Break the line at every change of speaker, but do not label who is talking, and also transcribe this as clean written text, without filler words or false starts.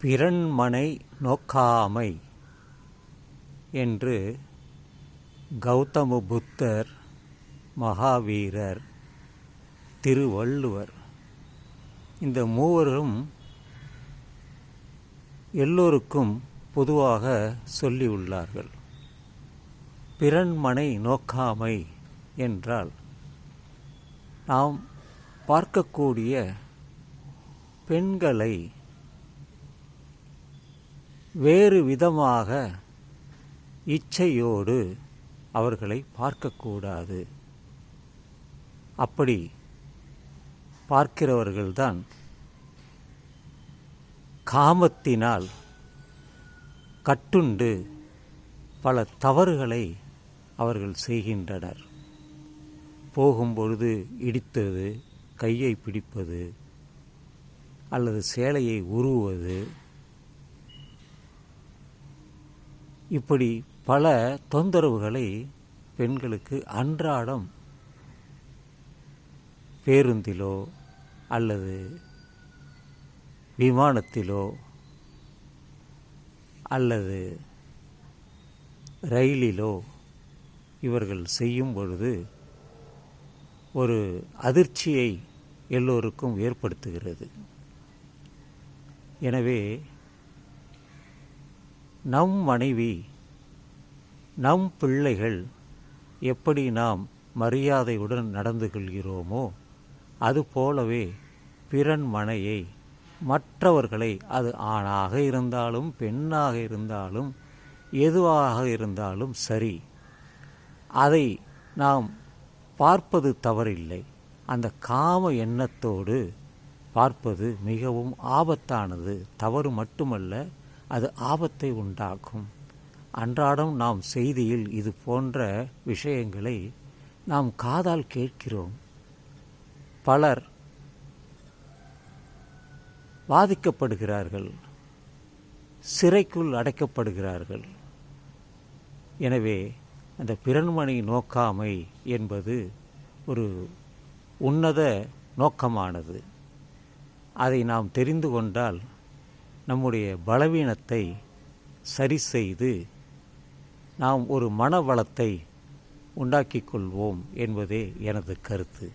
பிறன்மனை நோக்காமை என்று கௌதம புத்தர், மகாவீரர், திருவள்ளுவர் இந்த மூவரும் எல்லோருக்கும் பொதுவாக சொல்லியுள்ளார்கள். பிறன்மனை நோக்காமை என்றால் நாம் பார்க்கக்கூடிய பெண்களை வேறு விதமாக இச்சையோடு அவர்களை பார்க்கக்கூடாது. அப்படி பார்க்கிறவர்கள்தான் காமத்தினால் கட்டுண்டு பல தவறுகளை அவர்கள் செய்கின்றனர். போகும்பொழுது இடித்தது, கையை பிடிப்பது அல்லது சேலையை உருவுவது, இப்படி பல தொந்தரவுகளை பெண்களுக்கு அன்றாடம் பேருந்திலோ அல்லது விமானத்திலோ அல்லது ரயிலிலோ இவர்கள் செய்யும் பொழுது ஒரு அதிர்ச்சியை எல்லோருக்கும் ஏற்படுத்துகிறது. எனவே நம் மனைவி, நம் பிள்ளைகள் எப்படி நாம் மரியாதையுடன் நடந்து கொள்கிறோமோ அதுபோலவே பிறன் மனையை, மற்றவர்களை, அது ஆணாக இருந்தாலும் பெண்ணாக இருந்தாலும் எதுவாக இருந்தாலும் சரி, அதை நாம் பார்ப்பது தவறில்லை. அந்த காம எண்ணத்தோடு பார்ப்பது மிகவும் ஆபத்தானது. தவறு மட்டுமல்ல, அது ஆபத்தை உண்டாக்கும். அன்றாடம் நாம் செய்தியில் இது போன்ற விஷயங்களை நாம் காதால் கேட்கிறோம். பலர் பாதிக்கப்படுகிறார்கள், சிறைக்குள் அடைக்கப்படுகிறார்கள். எனவே அந்த பிறன்மனை நோக்காமை என்பது ஒரு உன்னத நோக்கமானது. அதை நாம் தெரிந்து கொண்டால் நம்முடைய பலவீனத்தை சரி செய்து நாம் ஒரு மனவளத்தை உண்டாக்கிக் கொள்வோம் என்பதே எனது கருத்து.